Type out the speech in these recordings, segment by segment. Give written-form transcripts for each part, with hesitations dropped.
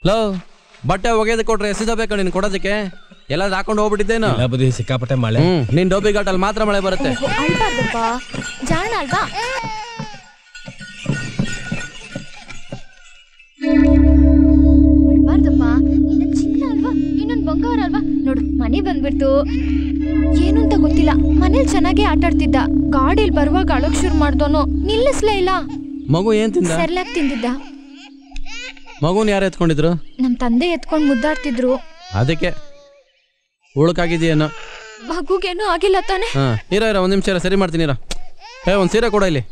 Low ಬಟ್ಟೆ ಒಗೆದು ಕೊಟ್ರೆ ಎಸಿದಬೇಕು ನೀನು ಕೊಡೋದಕ್ಕೆ ಎಲ್ಲಾದ್ರೂ ಹಾಕೊಂಡು ಹೋಗ್ಬಿಟ್ಟಿದ್ದೇನು ಬುದ್ಧಿ ಸಿಕ್ಕಾಪಟ್ಟೆ ಮಳೆ ನೀನ್ ಡೋಬಿ ಘಾಟಲ್ಲಿ ಮಾತ್ರ ಮಳೆ ಬರುತ್ತೆ ಜಾಣ ಅಲ್ವಾ ಇನ್ನೊಂದು ಚಿನ್ನ ಅಲ್ವಾ ಇನ್ನೊಂದು ಬಂಗಾರ ಅಲ್ವಾ ನೋಡು ಮನೆ ಬಂದ್ಬಿಡ್ತು ಏನು ಅಂತ ಗೊತ್ತಿಲ್ಲ ಮನೇಲಿ ಚೆನ್ನಾಗಿ ಆಟಾಡ್ತಿದ್ದ ಗಾಡಿಯಲ್ಲಿ ಬರುವಾಗ ಅಳಕ್ ಶುರು ಮಾಡ್ದೋನು ನಿಲ್ಲಿಸ್ಲೇ ಇಲ್ಲ ಮಗು ಏನ್ ತಿಂದ ಸೆರ್ಲಾಕ್ ತಿಂದಿದ್ದ ಮಗುನ್ ಯಾರು ಎತ್ಕೊಂಡಿದ್ರು ನಮ್ ತಂದೆ ಎತ್ಕೊಂಡ್ ಮುದ್ದಾಡ್ತಿದ್ರು ಅದಕ್ಕೆ ಉಳುಕಾಗಿದೆಯೇನೋ ಮಗುಗೇನೂ ಆಗಿಲ್ಲ ತಾನೆ ಇರೋ ಒಂದ್ ನಿಮಿಷ ಸರಿ ಮಾಡ್ತೀನಿ ಇರೋ ಒಂದ್ ಸೀರೆ ಕೊಡ ಇಲ್ಲಿ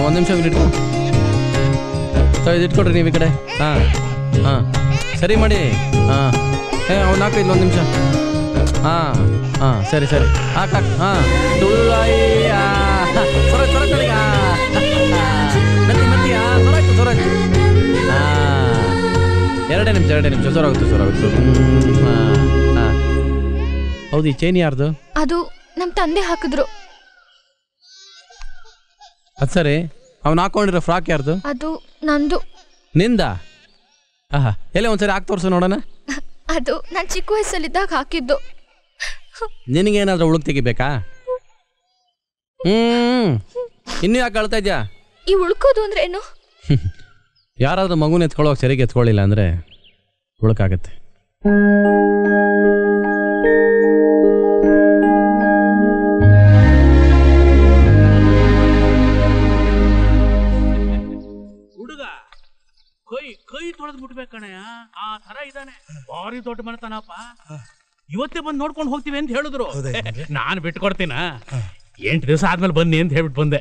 ಒಂದ್ ನಿಮಿಷ ಇಟ್ಕೊ ಇಟ್ಕೊಡ್ರಿ ನೀವು ಈ ಕಡೆ ಸರಿ ಮಾಡಿ ಅವ್ನು ಹಾಕ ಇಲ್ಲ ಒಂದ್ ನಿಮಿಷ ಸರಿ ಸರಿ ಹಾಕ ಎರಡೇ ನಿಮಿಷ ಸೊರಾಗುತ್ತೆ ಹೌದು ಈ ಚೈನ್ ಯಾರ್ದು ಅದು ನಮ್ ತಂದೆ ಹಾಕಿದ್ರು ಅದ್ ಸರಿ ಅವ್ನು ಹಾಕೊಂಡಿರೋ ಫ್ರಾಕ್ ಯಾರ್ದು ಅದು ನಂದು ನಿಂದ ಎಲ್ಲ ಒಂದ್ಸರಿ ಹಾಕಿ ತೋರ್ಸು ನೋಡೋಣ ಅದು ನಾನ್ ಚಿಕ್ಕ ವಯಸ್ಸಲ್ಲಿದ್ದಾಗ ಹಾಕಿದ್ದು ನಿನಗೇನಾದ್ರೂ ಉಳುಕ್ ತೆಗಿಬೇಕಾ ಇನ್ನೂ ಯಾಕೆ ಅಳ್ತಾ ಇದ್ಯಾ ಈ ಉಳ್ಕೋದು ಅಂದ್ರೆ ಏನು ಯಾರಾದ್ರೂ ಮಗುನ ಎತ್ಕೊಳ್ಳೋಕೆ ಸರಿಗೆ ಎತ್ಕೊಳ್ಳಿಲ್ಲ ಅಂದ್ರೆ ಉಳುಕಾಗತ್ತೆ ಕೈ ತೊಳೆದು ಬಿಡ್ಬೇಕಣಯ್ಯ ಆ ತರ ಇದ್ದಾನೆ ಭಾರಿ ದೊಡ್ಡ ಮನೆತನಪ್ಪ ಇವತ್ತೇ ಬಂದು ನೋಡ್ಕೊಂಡು ಹೋಗ್ತೀವಿ ಅಂತ ಹೇಳಿದ್ರು ನಾನು ಬಿಟ್ಕೊಡ್ತೀನ 8 ದಿವಸ ಆದ್ಮೇಲೆ ಬನ್ನಿ ಅಂತ ಹೇಳ್ಬಿಟ್ಟು ಬಂದೆ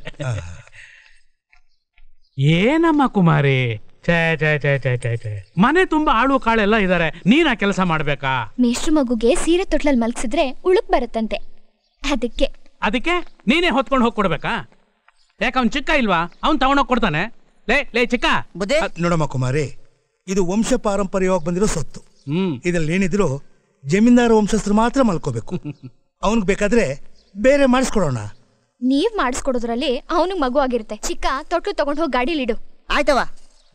ಏನಮ್ಮ ಕುಮಾರಿ ಛೇ ಛೇ ಛೇ ಛೇ ಛೇ ಛೇ ಮನೆ ತುಂಬಾ ಆಳು ಕಾಳೆಲ್ಲ ಇದಾರೆ ನೀನ್ ಆ ಕೆಲಸ ಮಾಡ್ಬೇಕಾ ಮೇಷ್ಟ್ರ ಮಗುಗೆ ಸೀರೆ ತೊಟ್ಲಲ್ಲಿ ಮಲಗಿಸಿದ್ರೆ ಉಳುಕ್ ಬರುತ್ತಂತೆ ಅದಕ್ಕೆ ನೀನೇ ಹೊತ್ಕೊಂಡು ಹೋಗಿ ಕೊಡ್ಬೇಕಾ ಯಾಕ ಅವ್ನ್ ಚಿಕ್ಕ ಇಲ್ವಾ ಅವ್ನ್ ತಗೊಂಡೋಗಿ ಕೊಡ್ತಾನೆ ಲೇ ಚಿಕ್ಕ ನೋಡಮ್ಮ ಕುಮಾರಿ ಇದು ವಂಶ ಪಾರಂಪರ್ಯವಾಗಿ ಬಂದಿರೋ ಸೊತ್ತು ಇದ್ರಲ್ಲಿ ಏನಿದ್ರು ಜಮೀನ್ದಾರ ವಂಶಸ್ಥರು ಮಾತ್ರ ಮಲ್ಕೋಬೇಕು ಅವನಿಗೆ ಬೇಕಾದ್ರೆ ಬೇರೆ ಮಾಡಿಸ್ಕೊಡೋಣ ನೀವ್ ಮಾಡಿಸ್ಕೊಡೋದ್ರಲ್ಲಿ ಅವನಿಗೆ ಮಗು ಆಗಿರುತ್ತೆ ಚಿಕ್ಕ ತೊಟ್ಲು ತಗೊಂಡ್ ಹೋಗಿ ಗಾಡಿಲಿಡು ಆಯ್ತವ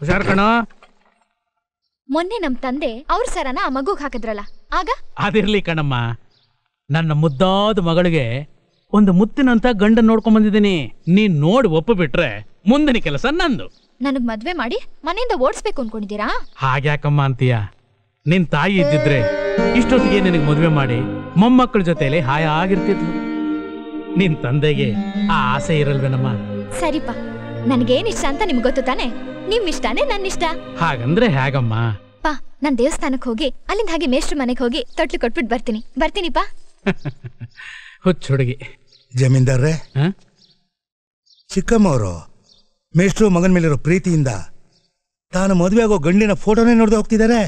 ಹುಷಾರ್ ಕಣ ಮೊನ್ನೆ ನಮ್ ತಂದೆ ಅವ್ರ ಸರನ ಆ ಮಗುಗ್ ಹಾಕಿದ್ರಲ್ಲ ಆಗ ಅದಿರ್ಲಿ ಕಣಮ್ಮ ನನ್ನ ಮುದ್ದಾದ ಮಗಳಿಗೆ ಒಂದು ಮುತ್ತಿನಂತ ಗಂಡ ನೋಡ್ಕೊಂಡ್ ಬಂದಿದ್ದೀನಿ ನೀನ್ ನೋಡಿ ಒಪ್ಪು ಬಿಟ್ರೆ ಮುಂದಿನ ಕೆಲಸ ನಂದು ನನಗ್ ಮದ್ವೆ ಮಾಡಿ ಮನೆಯಿಂದ ಓಡಿಸ್ಬೇಕು ಅನ್ಕೊಂಡಿದ್ದೀರಾ ಹಾಗ್ಯಾಕಮ್ಮ ಅಂತೀಯ ನಿನ್ ತಾಯಿ ಇದ್ದಿದ್ರೆ ಇಷ್ಟೊತ್ತಿಗೆ ನಿನಗೆ ಮದ್ವೆ ಮಾಡಿ ಮೊಮ್ಮಕ್ಕಳ ಜೊತೆಲಿ ಹಾಯಾಗಿರ್ತಿದ್ಲು ನಿನ್ ತಂದೆಗೆ ಆ ಆಸೆ ಇರಲ್ವೇನಮ್ಮ ಸರಿಪಾ ನನ್ಗೇನ್ ಇಷ್ಟ ಅಂತ ನಿಮ್ಗೆ ಗೊತ್ತು ತಾನೆ ನಿಮ್ ಇಷ್ಟಾನೇ ನನ್ನ ಇಷ್ಟ ಹಾಗಂದ್ರೆ ಹೇಗಮ್ಮ ಪಾ ನಾನ್ ದೇವಸ್ಥಾನಕ್ ಹೋಗಿ ಅಲ್ಲಿಂದ ಹಾಗೆ ಮೇಷ್ಟ್ರ ಮನೆಗೆ ಹೋಗಿ ತೊಟ್ಲು ಕೊಟ್ಬಿಟ್ಟು ಬರ್ತೀನಿ ಪಾ ಹುಚ್ಚ ಹುಡುಗಿ ಜಮೀನ್ದಾರ್ರೆ ಚಿಕ್ಕಮ್ಮವರು ಮೇಷ್ಟ್ರು ಮಗನ ಮೇಲಿರೋ ಪ್ರೀತಿಯಿಂದ ತಾನು ಮದುವೆ ಆಗೋ ಗಂಡಿನ ಫೋಟೋನೇ ನೋಡ್ದೆ ಹೋಗ್ತಿದ್ದಾರೆ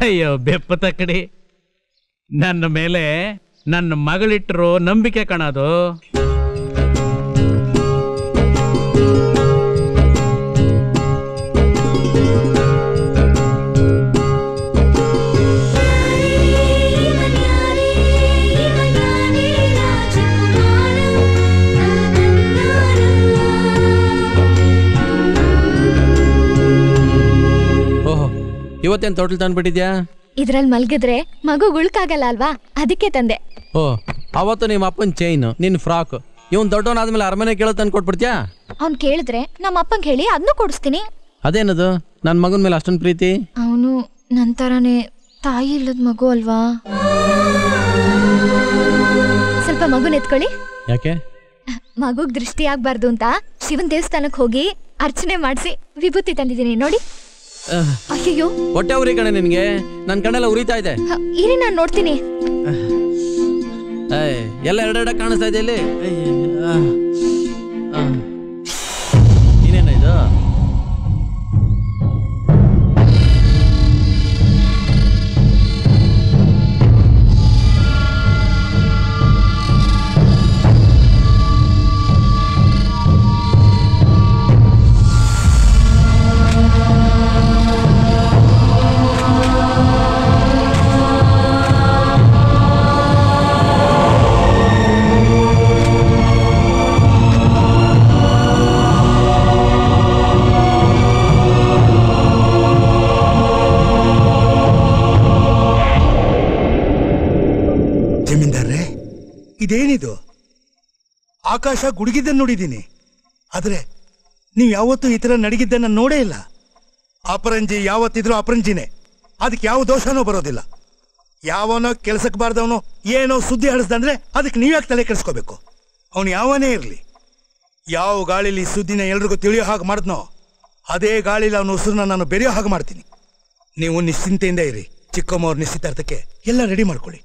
ಅಯ್ಯೋ ಬೆಪ್ಪ ತಕ್ಕಡಿ ನನ್ನ ಮೇಲೆ ನನ್ನ ಮಗಳಿಟ್ಟಿರೋ ನಂಬಿಕೆ ಕಾಣೋದು ಇವತ್ತೇನ್ ತೊಟ್ಲು ತಂದ್ಬಿಟ್ಟಿದ್ಯಾ ಇದ್ರಲ್ಲಿ ಮಲ್ಗಿದ್ರೆ ಮಗು ಉಳ್ಕಾಗಲ್ಲ ಅಲ್ವಾ ಅದಕ್ಕೆ ತಂದೆ ಅವತ್ತು ನಿಮ್ಮ ಅಪ್ಪನ್ ಚೈನ್ ನಿನ್ ಫ್ರಾಕ್ ಇವನ್ ದೊಡ್ಡವನಾದ್ಮೇಲೆ ಅರಮನೆ ಕೇಳೋ ತಂದು ಕೊಟ್ಬಿಡ್ತ್ಯಾ ಅವ್ನ್ ಕೇಳಿದ್ರೆ ನಮ್ಮ ಅಪ್ಪಂಗೆ ಹೇಳಿ ಅದನ್ನು ಕೊಡಿಸ್ತೀನಿ ಅದೇನದು ನನ್ ಮಗನ್ ಮೇಲೆ ಅಷ್ಟೊಂದು ಪ್ರೀತಿ ಅವನು ನಂತರನೇ ತಾಯಿ ಇಲ್ಲದ ಮಗು ಅಲ್ವಾ ಸ್ವಲ್ಪ ಮಗು ಎತ್ಕೊಳ್ಳಿ ಯಾಕೆ ಮಗುಗ್ ದೃಷ್ಟಿ ಆಗ್ಬಾರ್ದು ಅಂತ ಶಿವನ್ ದೇವಸ್ಥಾನಕ್ ಹೋಗಿ ಅರ್ಚನೆ ಮಾಡಿಸಿ ವಿಭೂತಿ ತಂದಿದ್ದೀನಿ ನೋಡಿ ಅಯ್ಯೋ ಹೊಟ್ಟೆ ಉರಿ ಕಣೆ ನಿನ್ಗೆ ನನ್ ಕಣ್ಣೆಲ್ಲ ಉರಿತಾ ಇದೆ ಇರಿ ನಾನ್ ನೋಡ್ತೀನಿ ಎಲ್ಲ ಎರಡೆರಡ ಕಾಣಿಸ್ತಾ ಇದೆ ಇಲ್ಲಿ ಇನ್ನೇನ ಇದು ಆಕಾಶ ಗುಡುಗಿದ್ದನ್ನು ನೋಡಿದ್ದೀನಿ, ಆದರೆ ನೀವು ಯಾವತ್ತೂ ಈ ಥರ ನಡಗಿದ್ದನ್ನು ನೋಡೇ ಇಲ್ಲ. ಅಪರಂಜಿ ಯಾವತ್ತಿದ್ರೂ ಅಪರಂಜಿನೇ, ಅದಕ್ಕೆ ಯಾವ ದೋಷನೂ ಬರೋದಿಲ್ಲ. ಯಾವನೋ ಕೆಲಸಕ್ಕೆ ಬಾರ್ದವನೋ ಏನೋ ಸುದ್ದಿ ಹಡಿಸ್ದಂದ್ರೆ ಅದಕ್ಕೆ ನೀವ್ಯಾಕೆ ತಲೆ ಕೆಡಿಸ್ಕೋಬೇಕು? ಅವನು ಯಾವನೇ ಇರಲಿ, ಯಾವ ಗಾಳಿಲಿ ಸುದ್ದಿನ ಎಲ್ರಿಗೂ ತಿಳಿಯೋ ಹಾಗೆ ಮಾಡಿದ್ನೋ ಅದೇ ಗಾಳಿಲಿ ಅವನ ಉಸಿರನ್ನ ನಾನು ಬೆರೆಯೋ ಹಾಗೆ ಮಾಡ್ತೀನಿ. ನೀವು ನಿಶ್ಚಿಂತೆಯಿಂದ ಇರಿ. ಚಿಕ್ಕಮ್ಮವ್ರ ನಿಶ್ಚಿತಾರ್ಥಕ್ಕೆ ಎಲ್ಲ ರೆಡಿ ಮಾಡ್ಕೊಳ್ಳಿ.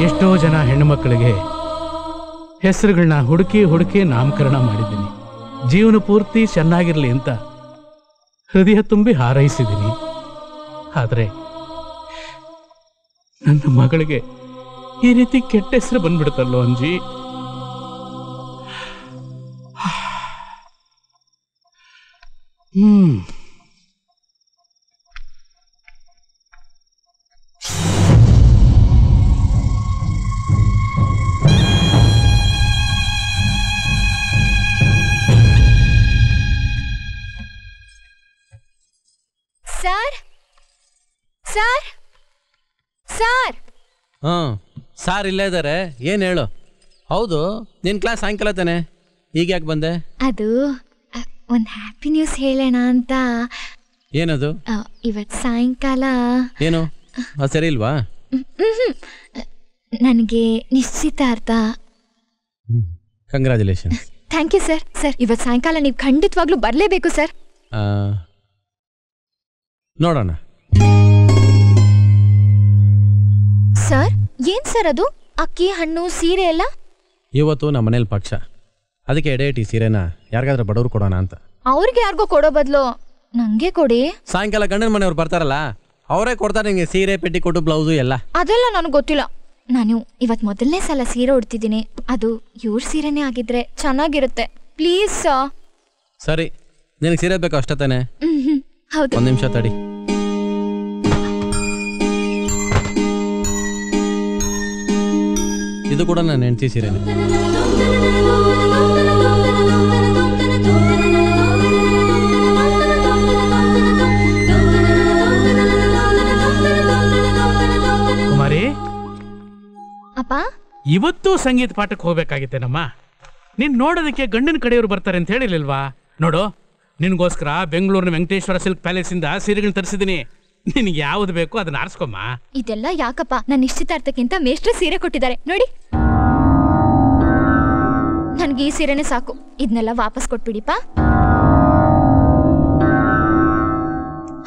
ಎಷ್ಟೋ ಜನ ಹೆಣ್ಣುಮಕ್ಕಳಿಗೆ ಹೆಸರುಗಳನ್ನ ಹುಡುಕಿ ನಾಮಕರಣ ಮಾಡಿದ್ದೀನಿ. ಜೀವನ ಪೂರ್ತಿ ಚೆನ್ನಾಗಿರ್ಲಿ ಅಂತ ಹೃದಯ ತುಂಬಿ ಹಾರೈಸಿದ್ದೀನಿ. ಆದರೆ ನನ್ನ ಮಗಳಿಗೆ ಈ ರೀತಿ ಕೆಟ್ಟ ಹೆಸರು ಬಂದ್ಬಿಡುತ್ತಲ್ಲೋ ಅಂಜಿ. ಸರ್ ಸರ್ ಸರ್ ಸಾರ್ ಇಲ್ಲೇ ಇದ್ದಾರೆ. ಏನು ಹೇಳು? ಹೌದು, ನಿನ್ನ ಕ್ಲಾಸ್ ಸಾಯಂಕಾಲ ತಾನೆ, ಈಗ ಯಾಕೆ ಬಂದೆ? ಅದು ಒಂದು ಹ್ಯಾಪಿ ನ್ಯೂಸ್ ಹೇಳೋಣ ಅಂತ. ಏನದು? ಇವತ್ತು ಸಾಯಂಕಾಲ ಏನು ಸರಿ ಇಲ್ವಾ? ನನಗೆ ನಿಶ್ಚಿತಾರ್ಥ. Congratulation. Thank you sir. Sir ಇವತ್ತು ಸಾಯಂಕಾಲ ನೀವು ಖಂಡಿತವಾಗ್ಲೂ ಬರಲೇಬೇಕು ಸರ್. ನೋಡೋಣ. ಸರ್ ಏನ್ ಸರ್ ಅದು? ಅಕ್ಕಿ ಹಣ್ಣು ಸೀರೆ ಎಲ್ಲ? ಇವತ್ತು ನಮ್ಮ ಮನೇಲಿ ಪಕ್ಷ, ಅದಕ್ಕೆ ಎಡೆಯಿಟ್ಟು ಸೀರೆನ ಯಾರಿಗಾದ್ರೂ ಬಡವ್ರು ಕೊಡೋಣ ಅಂತ. ಅವ್ರಿಗೆ ಯಾರಿಗೋ ಕೊಡೋ ಬದಲು ನಂಗೆ ಕೊಡಿ. ಸಾಯಂಕಾಲ ಗಂಡನ ಮನೆಯವ್ರು ಬರ್ತಾರಲ್ಲ, ಅವರೇ ಕೊಡ್ತಾರೆ ನಿಮಗೆ ಸೀರೆ, ಪೆಟ್ಟಿಕೋಟು, ಬ್ಲೌಸು ಎಲ್ಲ. ಅದೆಲ್ಲ ನನಗೆ ಗೊತ್ತಿಲ್ಲ. ನಾನು ಇವತ್ತು ಮೊದಲನೇ ಸಲ ಸೀರೆ ಉಡ್ತಿದ್ದೀನಿ. ಅದು ಇವ್ರ ಸೀರೆನೇ ಆಗಿದ್ರೆ ಚೆನ್ನಾಗಿರುತ್ತೆ. Please sir. ಸರಿ, ನಿನಗೆ ಸೀರೆ ಬೇಕು ಅಷ್ಟೇ ತಾನೆ? ಹೌದು. ಒಂದು ನಿಮಿಷ ತಡಿ. ಇದು ಕೂಡ ನನ್ನ ಹೆಂಡತಿ ಸೀರೆನೆ. ಕುಮಾರಿ, ಅಪ್ಪ ಇವತ್ತು ಸಂಗೀತ ಪಾಠಕ್ಕೆ ಹೋಗ್ಬೇಕಾಗಿತ್ತೇನಮ್ಮ. ನೀನ್ ನೋಡೋದಕ್ಕೆ ಗಂಡನ ಕಡೆಯವರು ಬರ್ತಾರೆ ಅಂತ ಹೇಳಿರ್ಲಿಲ್ವಾ? ನೋಡು, ನಿನ್ಗೋಸ್ಕರ ಬೆಂಗಳೂರಿನ ವೆಂಕಟೇಶ್ವರ ಸಿಲ್ಕ್ ಪ್ಯಾಲೇಸ್ ಇಂದ ಸೀರೆಗಳನ್ನ ತರಿಸಿದೀನಿ. ನಿನ್ಗೆ ಯಾವ್ದು ಬೇಕು ಅದನ್ನ ಆರಿಸ್ಕೊಮ್ಮ. ಇದೆಲ್ಲ ಯಾಕಪ್ಪ? ನನ್ನ ನಿಶ್ಚಿತಾರ್ಥಕ್ಕಿಂತ ಮೇಷ್ಟ್ರ ಸೀರೆ ಕೊಟ್ಟಿದ್ದಾರೆ ನೋಡಿ. ನನ್ಗೆ ಈ ಸೀರೆನೆ ಸಾಕು. ಇದನ್ನೆಲ್ಲ ವಾಪಸ್ ಕೊಟ್ಬಿಡಿಪ್ಪ.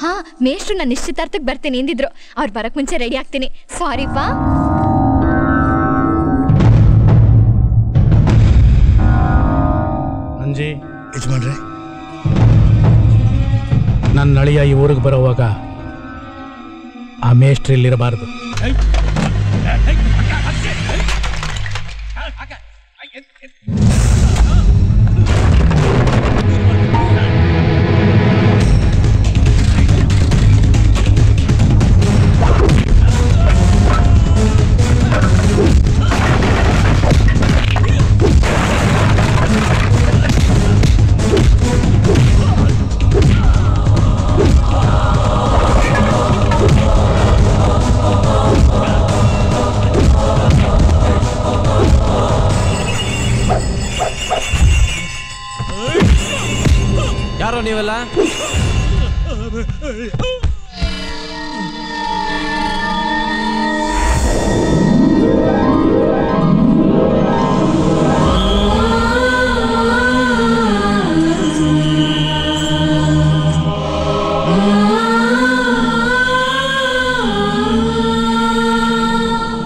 ಹಾ, ಮೇಷ್ಟ್ರು ನನ್ನ ನಿಶ್ಚಿತಾರ್ಥಕ್ಕೆ ಬರ್ತೀನಿ ಎಂದಿದ್ರು. ಅವ್ರು ಬರಕ್ ಮುಂಚೆ ರೆಡಿ ಆಗ್ತೀನಿ. ಸಾರಿಪಾ. ಅಂಜಿ, ಯಜಮಾನ್ರೆ, ನನ್ನ ಅಳಿಯ ಈ ಊರಿಗೆ ಬರೋವಾಗ ಆ ಮೇಷ್ಟ್ರು ಇಲ್ಲಿರಬಾರದು. ಯಾರೋ ನೀವೆಲ್ಲ?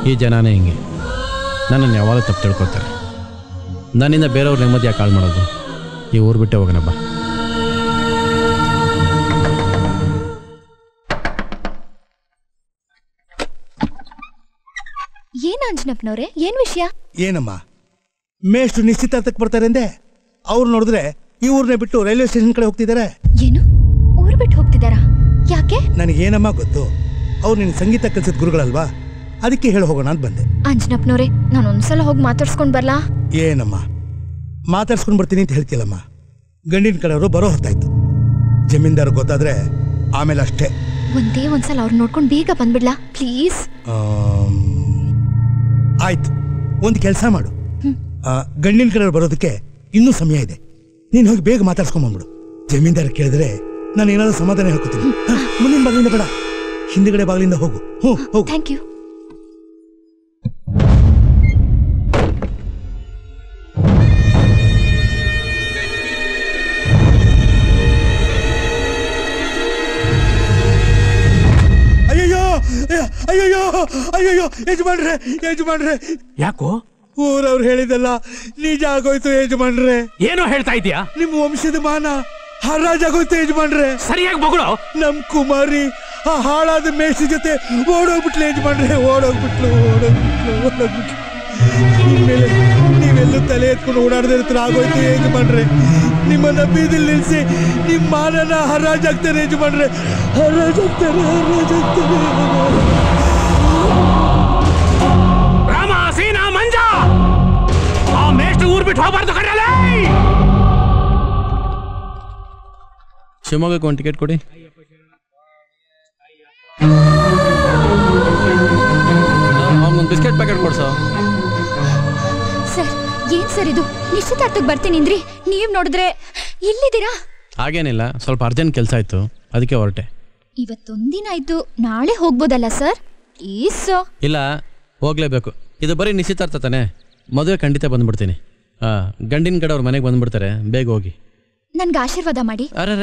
ಈ ಜನನೇ ಹಿಂಗೆ ನನ್ನನ್ನು ಯಾವಾಗಲೂ ತಪ್ಪು ತಿಳ್ಕೊತಾರೆ. ನನ್ನಿಂದ ಬೇರೆಯವ್ರ ನೆಮ್ಮದಿ ಯಾಕೆ ಕಾಳು ಮಾಡೋದು? ಈ ಊರು ಬಿಟ್ಟೆ ಹೋಗೋಣ ಬಾ. ಏನ್ ಅಂಜನಪ್ಪನವ್ರೆ, ಏನ್ ವಿಷಯ? ಏನಮ್ಮ, ಮೇಷ್ಟ್ರು ನಿಶ್ಚಿತಾರ್ಥಕ್ಕೆ ಬರ್ತಾರೆ ಅಂದೆ. ಅವ್ರು ನೋಡಿದ್ರೆ ಈ ಊರನ್ನೇ ಬಿಟ್ಟು ರೈಲ್ವೆ ಸ್ಟೇಷನ್ ಕಡೆ ಹೋಗ್ತಿದ್ದಾರೆ. ಏನು, ಊರು ಬಿಟ್ಟು ಹೋಗ್ತಿದ್ದಾರಾ? ಯಾಕೆ? ನನಗೇನಮ್ಮ ಗೊತ್ತು, ಅವ್ರು ನಿನ್ ಸಂಗೀತ ಕಲಿಸಿದ ಗುರುಗಳಲ್ವಾ, ಅದಕ್ಕೆ ಹೇಳಿ ಹೋಗೋಣ ಅಂತ ಬಂದೆ. ಅಂಜನಪ್ಪನವ್ರೆ, ನಾನು ಒಂದ್ಸಲ ಹೋಗಿ ಮಾತಾಡ್ಸ್ಕೊಂಡ್ ಬರ್ಲಾ? ಏನಮ್ಮ, ಮಾತಾಡ್ಸ್ಕೊಂಡ್ ಬರ್ತೀನಿ ಅಂತ ಹೇಳ್ತಿಲ್ಲಮ್ಮ. ಗಂಡಿನ ಕಡೆಯವರು ಬರೋ ಹೊತ್ತಾಯ್ತು. ಜಮೀನ್ದಾರ್ ಗೊತ್ತಾದ್ರೆ ಆಮೇಲೆ ಅಷ್ಟೇ. ಒಂದೇ ಒಂದ್ಸಲ ಅವ್ರು ನೋಡ್ಕೊಂಡು ಬೇಗ ಬಂದ್ಬಿಡ್ಲಾ ಪ್ಲೀಸ್? ಆಯ್ತು, ಒಂದು ಕೆಲಸ ಮಾಡು, ಗಂಡಿನ ಕಡೆ ಬರೋದಕ್ಕೆ ಇನ್ನೂ ಸಮಯ ಇದೆ. ನೀನು ಹೋಗಿ ಬೇಗ ಮಾತಾಡ್ಸ್ಕೊಂಬಂದ್ಬಿಡು. ಜಮೀನ್ದಾರ ಕೇಳಿದ್ರೆ ನಾನು ಏನಾದ್ರು ಸಮಾಧಾನ ಹೇಳ್ಕೊತೀನಿ. ಮುಂದಿನ ಬಾಗಿಲಿಂದ ಬೇಡ, ಹಿಂದಿಗಡೆ ಬಾಗಿಲಿಂದ ಹೋಗು. ಹೋಗು. Thank you. ಅಯ್ಯಯ್ಯೋ ಅಯ್ಯಯ್ಯೋ ಅಯ್ಯಯ್ಯೋ ಯಜಮಾನ್ರೆ ಯಜಮಾನ್ರೆ. ಯಾಕೋ? ಊರವ್ರು ಹೇಳಿದಲ್ಲ ನಿಜ ಆಗೋಯ್ತು ಯಜಮಾನ್ರೆ. ಏನೋ ಹೇಳ್ತಾ ಇದೀಯಾ? ನಿಮ್ಮ ವಂಶದ ಮಾನ ಹರಾಜಾಗೋಯ್ತು ಯಜಮಾನ್ರೆ. ಸರಿಯಾಗಿ ಬಗಳು. ನಮ್ ಕುಮಾರಿ ಆ ಹಾಳಾದ ಮೇಷ್ಟ್ರ ಜೊತೆ ಓಡೋಗ್ಬಿಟ್ಲು ಯಜಮಾನ್ರೆ. ಓಡೋಗ್ಬಿಟ್ಲು. ಇನ್ಮೇಲೆ ನೀವೆಲ್ಲೂ ತಲೆ ಎತ್ಕೊಂಡು ಓಡಾಡದೇ ಇರ್ತಾರೆ ಆಗೋಯ್ತು ಯಜಮಾನ್ರೆ. ನಿಮ್ಮನ್ನ ಬೀದಿಲ್ ನಿಲ್ಸಿ ನಿಮ್ಮ ಮಾನನ ಹರಾಜಾಗ್ತಾರೆ ಯಜಮಾನ್ರೆ. ಹರಾಜಾಗ್ತಾರೆ. ರಾಮ ಸೀನಾ ಮಂಜ, ಆ ಮೇಷ್ಟ್ರು ಊರ್ ಬಿಟ್ಟು ಹೋಗ್ಬಾರ್ದು ಕಣ್ರಲ್ಲ. ಶಿವಮೊಗ್ಗಕ್ಕೆ ಒಂದು ಟಿಕೆಟ್ ಕೊಡಿ. ಒಂದು ಬಿಸ್ಕೆಟ್ ಪ್ಯಾಕೆಟ್ ಕೊಡ್ಸೋ. ಸರ್ ಏನ್ ಸರ್ ಇದು? ನಿಶ್ಚಿತಾರ್ಥಕ್ಕೆ ಬರ್ತೀನಿಂದ್ರಿ, ನೀವ್ ನೋಡಿದ್ರೆ ಇಲ್ಲಿದ್ದೀರಾ? ಹಾಗೇನಿಲ್ಲ, ಸ್ವಲ್ಪ ಅರ್ಜೆಂಟ್ ಕೆಲಸ ಆಯ್ತು, ಅದಕ್ಕೆ ಹೊರಟೆ. ಇವತ್ತೊಂದಿನ ಆಯ್ತು, ನಾಳೆ ಹೋಗ್ಬೋದಲ್ಲ ಸರ್? ಪ್ಲೀಸ್. ಇಲ್ಲ, ಹೋಗ್ಲೇಬೇಕು. ಇದು ಬರೀ ನಿಶ್ಚಿತಾರ್ಥ ತಾನೆ, ಮದುವೆ ಖಂಡಿತ ಬಂದ್ಬಿಡ್ತೀನಿ. ಗಂಡಿನ ಕಡೆ ಅವ್ರ ಮನೆಗೆ ಬಂದ್ಬಿಡ್ತಾರೆ, ಬೇಗ ಹೋಗಿ. ನನ್ಗೆ ಆಶೀರ್ವಾದ ಮಾಡಿ. ಅರೆ